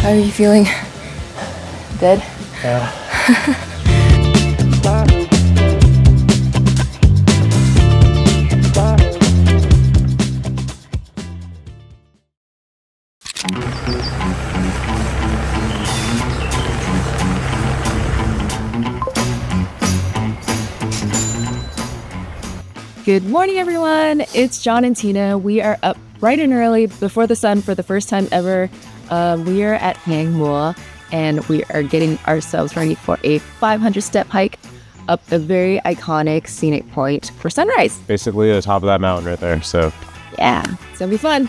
How are you feeling? Dead? Yeah. Good morning, everyone. It's John and Tina. We are up bright and early before the sun for the first time ever. We are at Hang Mua, and we are getting ourselves ready for a 500-step hike up a very iconic scenic point for sunrise. Basically the top of that mountain right there, so. Yeah, it's gonna be fun.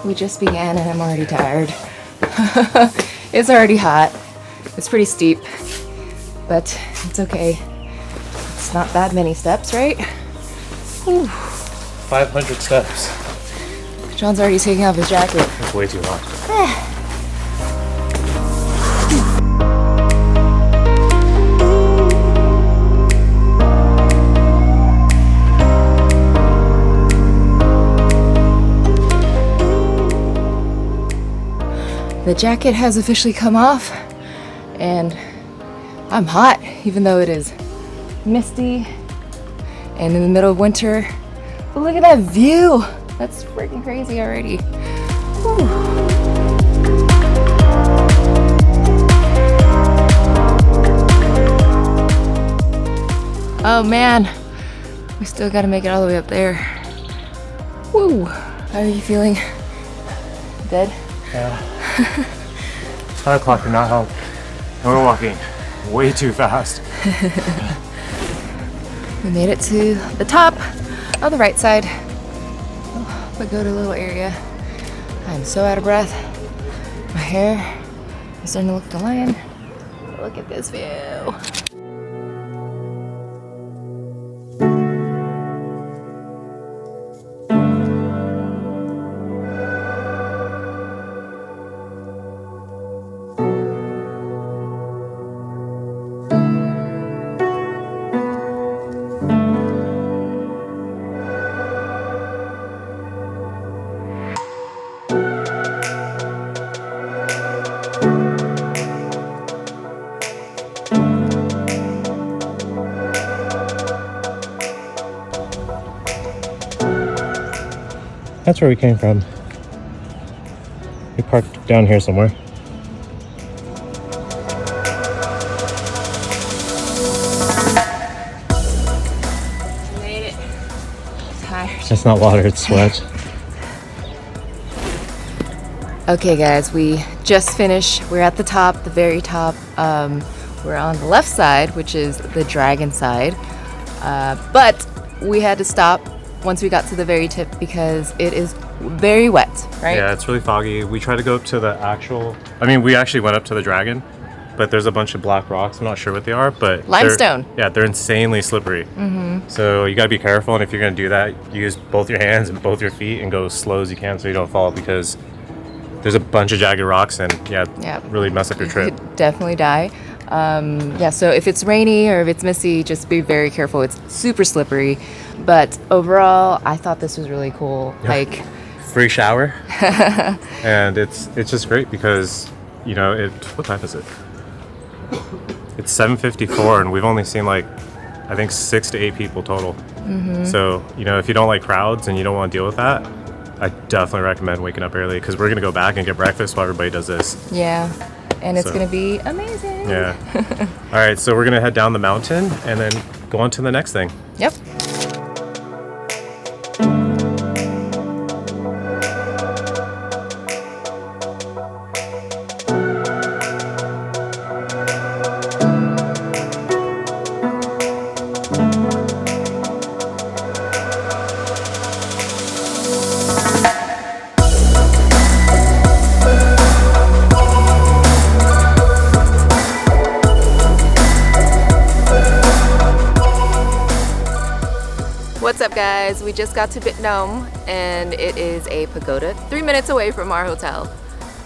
We just began and I'm already tired. It's already hot. It's pretty steep, but it's okay. It's not that many steps, right? Whew. 500 steps. John's already taking off his jacket. That's way too long. The jacket has officially come off, and I'm hot, even though it is misty and in the middle of winter. But look at that view! That's freaking crazy already. Whew. Oh man, we still gotta make it all the way up there. Woo! How are you feeling? Dead? Yeah. 5 o'clock did not help. And we're walking way too fast. We made it to the top on the right side. Pagoda little area. I'm so out of breath. My hair is starting to look like a lion. Look at this view. That's where we came from. We parked down here somewhere. Made it. Tired. That's not water, it's sweat. Okay guys, we just finished. We're at the top, the very top. We're on the left side, which is the dragon side. But we had to stop once we got to the very tip because it is very wet, right? Yeah, it's really foggy. We tried to go up to the actual, we actually went up to the dragon, but there's a bunch of black rocks. I'm not sure what they are, but limestone. They're insanely slippery. Mm-hmm. So you gotta be careful, and if you're gonna do that, use both your hands and both your feet and go as slow as you can so you don't fall, because there's a bunch of jagged rocks and really mess up your trip. You could definitely die. So if it's rainy or if it's misty, just be very careful. It's super slippery. But overall, I thought this was really cool. Hike. Free shower. And it's just great because, what time is it? It's 7:54 and we've only seen I think 6 to 8 people total. Mm-hmm. So, if you don't like crowds and you don't want to deal with that, I definitely recommend waking up early because we're going to go back and get breakfast while everybody does this. Yeah. And it's going to be amazing. Yeah. All right, so we're going to head down the mountain and then go on to the next thing. Yep. What's up guys? We just got to Bich Dong and it is a pagoda 3 minutes away from our hotel.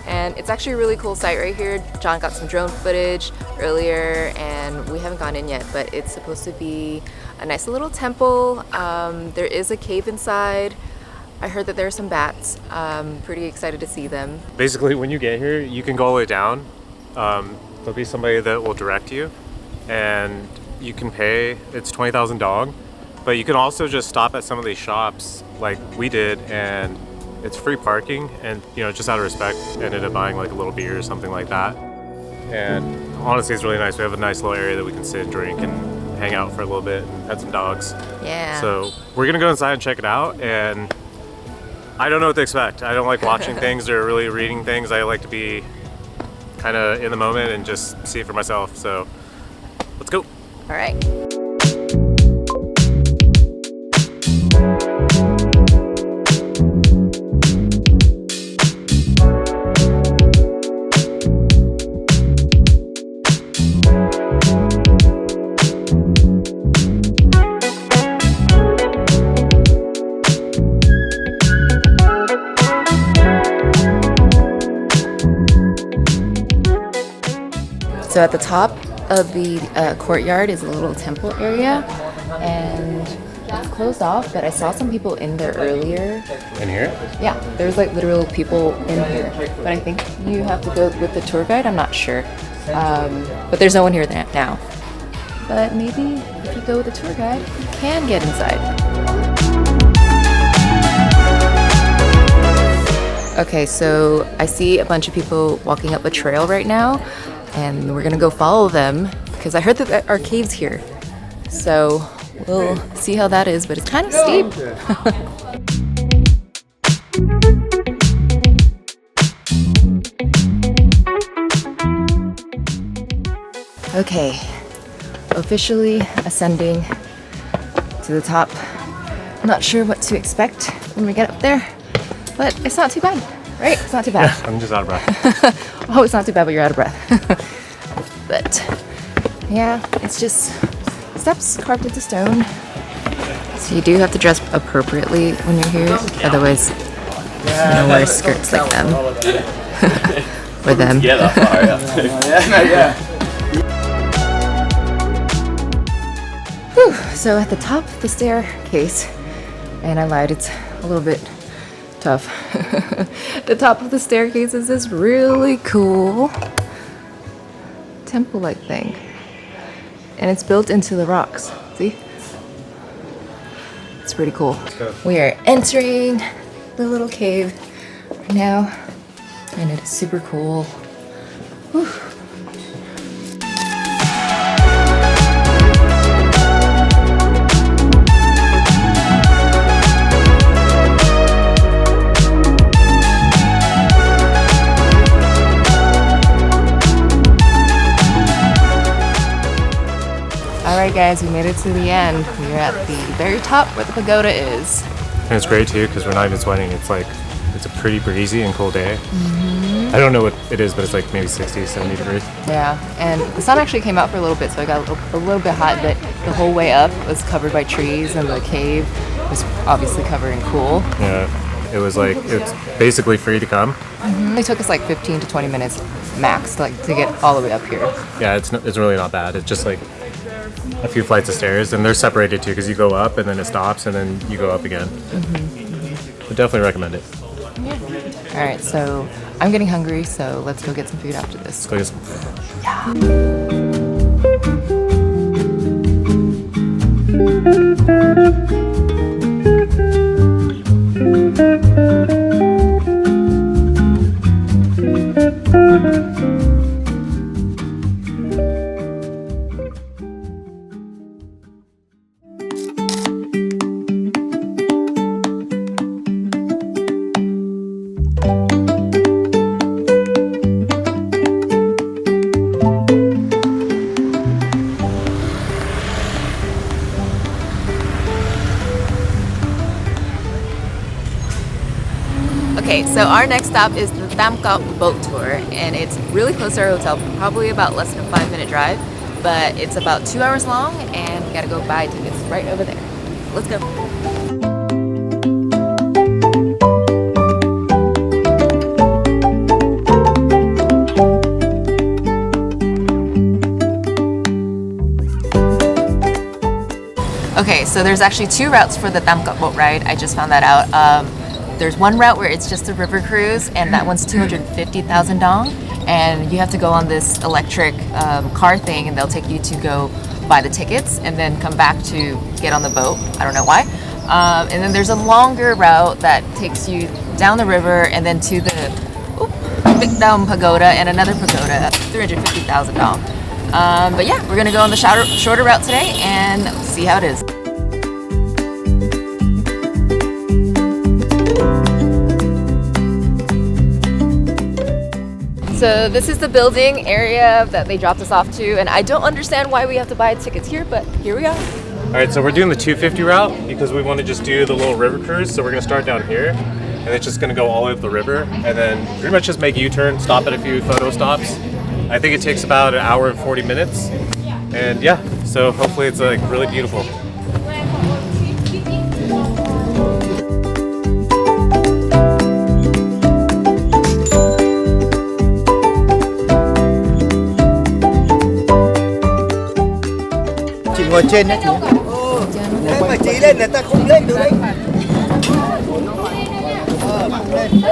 And it's actually a really cool site right here. John got some drone footage earlier and we haven't gone in yet, but it's supposed to be a nice little temple. There is a cave inside. I heard that there are some bats. Pretty excited to see them. Basically, when you get here, you can go all the way down. There'll be somebody that will direct you, and you can pay. It's 20,000 dong, but you can also just stop at some of these shops like we did, and it's free parking. And you know, just out of respect, ended up buying like a little beer or something like that. And honestly, it's really nice. We have a nice little area that we can sit and drink and hang out for a little bit and pet some dogs. Yeah. So we're gonna go inside and check it out, and I don't know what to expect. I don't like watching things or really reading things. I like to be kind of in the moment and just see it for myself. So let's go. All right. So at the top of the courtyard is a little temple area, and it's closed off, but I saw some people in there earlier. In here? Yeah, there's like literal people in here, but I think you have to go with the tour guide. I'm not sure, but there's no one here now. But maybe if you go with the tour guide, you can get inside. Okay, so I see a bunch of people walking up a trail right now, and we're gonna go follow them because I heard that there are caves here. So we'll see how that is, but it's kind of steep. Okay, officially ascending to the top. I'm not sure what to expect when we get up there, but it's not too bad, right? It's not too bad. I'm just out of breath. Oh, it's not too bad, but you're out of breath. But yeah, it's just steps carved into stone. So you do have to dress appropriately when you're here, otherwise you don't wear skirts like them. Or them. Yeah, that far, yeah. Whew. So at the top of the staircase, and I lied, it's a little bit tough. The top of the staircase is this really cool temple-like thing, and it's built into the rocks. See? It's pretty cool. We are entering the little cave right now, and it is super cool. Whew. Alright guys, we made it to the end. We're at the very top where the pagoda is. And it's great too because we're not even sweating. It's like, it's a pretty breezy and cool day. Mm-hmm. I don't know what it is, but it's like maybe 60, 70 degrees. Yeah, and the sun actually came out for a little bit, so it got a little bit hot, but the whole way up was covered by trees, and the cave was obviously covered in cool. Yeah, it was like, it's basically free to come. Mm-hmm. It took us like 15 to 20 minutes max to get all the way up here. Yeah, it's really not bad. It's just like a few flights of stairs, and they're separated too because you go up and then it stops and then you go up again. Mm-hmm. Would definitely recommend it. Yeah. All right, so I'm getting hungry, so let's go get some food after this. Let's go get some food. Okay, so our next stop is the Tam Coc Boat Tour, and it's really close to our hotel, probably about less than a 5-minute drive, but it's about 2 hours long, and we gotta go buy tickets right over there. Let's go. Okay, so there's actually 2 routes for the Tam Coc boat ride. I just found that out. There's one route where it's just a river cruise, and that one's 250,000 dong. And you have to go on this electric car thing, and they'll take you to go buy the tickets and then come back to get on the boat. I don't know why. And then there's a longer route that takes you down the river and then to the Bich Dong Pagoda and another pagoda, 350,000 dong. But yeah, we're gonna go on the shorter route today and see how it is. So this is the building area that they dropped us off to, and I don't understand why we have to buy tickets here, but here we are. All right, so we're doing the 250 route because we want to just do the little river cruise. So we're gonna start down here, and it's just gonna go all the way up the river, and then pretty much just make a U-turn, stop at a few photo stops. I think it takes about an hour and 40 minutes, and yeah, so hopefully it's like really beautiful. Chị ngồi trên đấy chị. Thế mà chị lên người ta không lên được đấy. Bạn lên.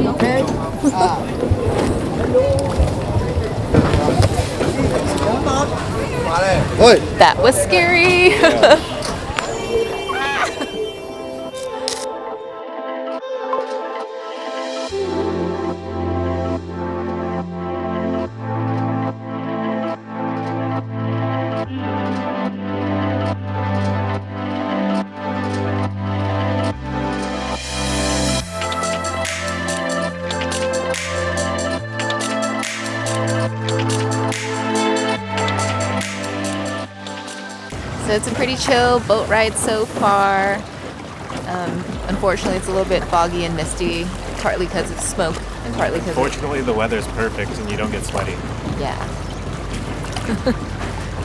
Ok. That was scary. So it's a pretty chill boat ride so far. Unfortunately, it's a little bit foggy and misty, partly because of smoke and partly because Fortunately, the weather's perfect and you don't get sweaty. Yeah.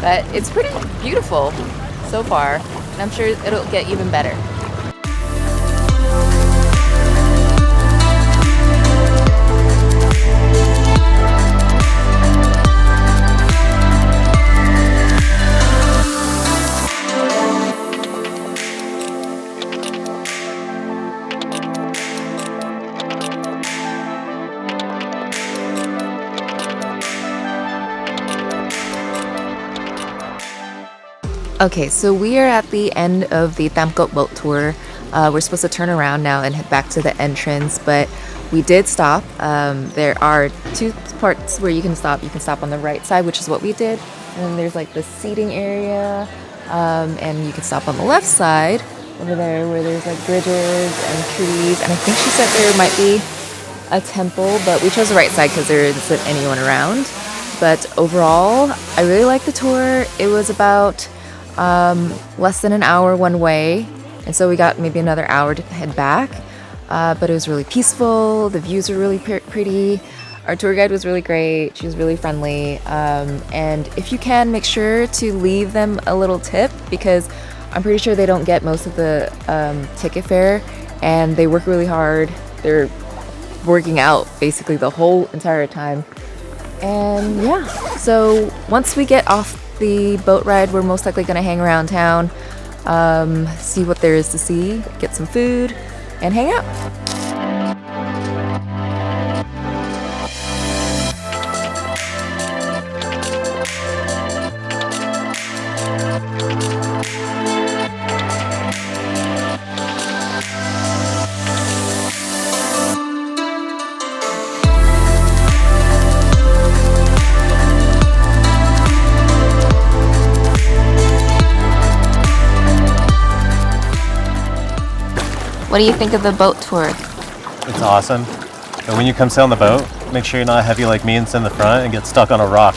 But it's pretty beautiful so far, and I'm sure it'll get even better. Okay, so we are at the end of the Tam Coc Boat Tour. We're supposed to turn around now and head back to the entrance, but we did stop. There are 2 parts where you can stop. You can stop on the right side, which is what we did, and then there's like the seating area, and you can stop on the left side over there where there's like bridges and trees, and I think she said there might be a temple, but we chose the right side because there isn't anyone around. But overall, I really liked the tour. It was about less than an hour one way, and so we got maybe another hour to head back, but it was really peaceful. The views were really pretty. Our tour guide was really great. She was really friendly, and if you can, make sure to leave them a little tip, because I'm pretty sure they don't get most of the ticket fare, and they work really hard. They're working out basically the whole entire time. And yeah, so once we get off the boat ride, we're most likely going to hang around town, see what there is to see, get some food, and hang out. What do you think of the boat tour? It's awesome. And when you come sail on the boat, make sure you're not heavy like me and sit in the front and get stuck on a rock.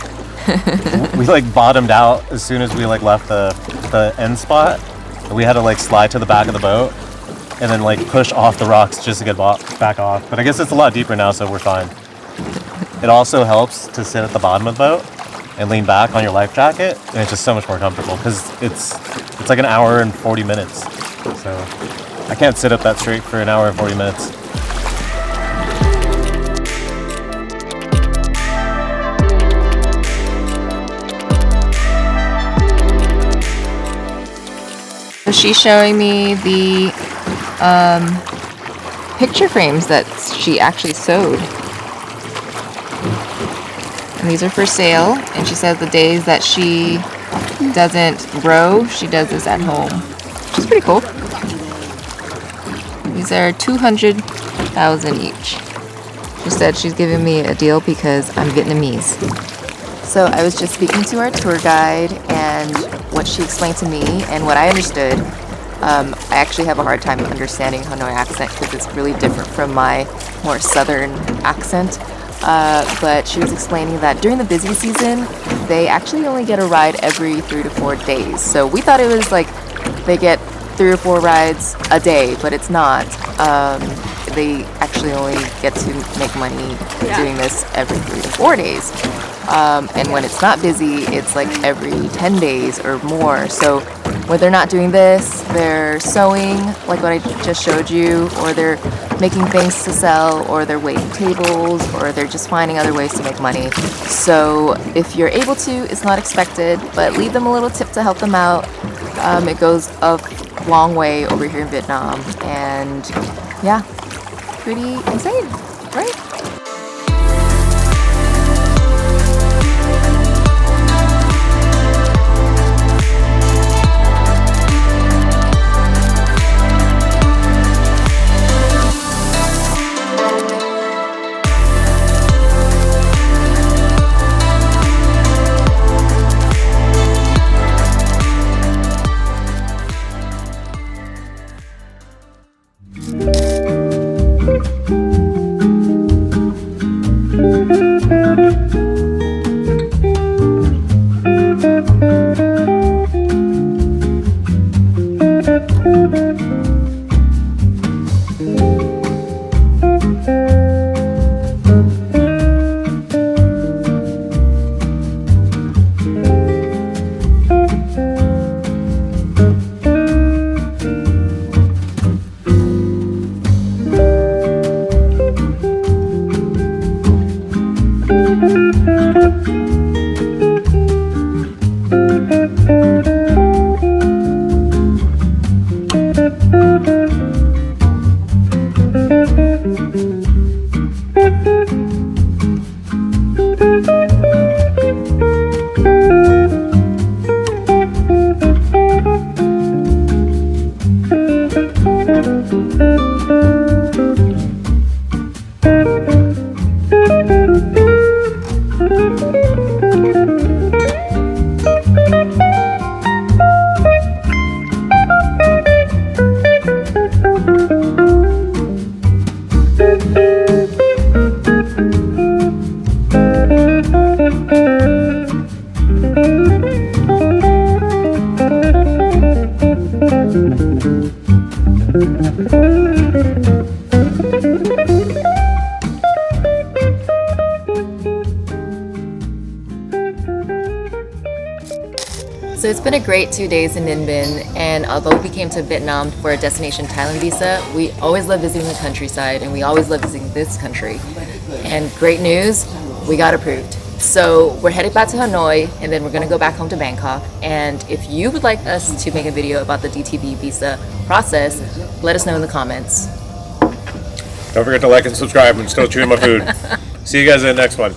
We like bottomed out as soon as we like left the end spot. We had to like slide to the back of the boat and then like push off the rocks just to get back off. But I guess it's a lot deeper now, so we're fine. It also helps to sit at the bottom of the boat and lean back on your life jacket, and it's just so much more comfortable because it's like an hour and 40 minutes. So I can't sit up that straight for an hour and 40 minutes. So she's showing me the picture frames that she actually sewed. And these are for sale. And she says the days that she doesn't row, she does this at home. Which is pretty cool. These are 200,000 each. She said she's giving me a deal because I'm Vietnamese. So I was just speaking to our tour guide, and what she explained to me and what I understood, I actually have a hard time understanding Hanoi accent because it's really different from my more southern accent. But she was explaining that during the busy season, they actually only get a ride every 3 to 4 days. So we thought it was like they get 3 or 4 rides a day, but it's not. They actually only get to make money doing this every 3 to 4 days. And when it's not busy, it's like every 10 days or more. So when they're not doing this, they're sewing, like what I just showed you, or they're making things to sell, or they're waiting tables, or they're just finding other ways to make money. So if you're able to, it's not expected, but leave them a little tip to help them out. It goes a long way over here in Vietnam, and yeah, pretty insane, right? So it's been a great 2 days in Ninh Binh, and although we came to Vietnam for a destination Thailand visa, we always love visiting the countryside, and we always love visiting this country. And great news, we got approved. So we're headed back to Hanoi, and then we're gonna go back home to Bangkok. And if you would like us to make a video about the DTV visa process, let us know in the comments. Don't forget to like and subscribe. I'm still chewing my food. See you guys in the next one.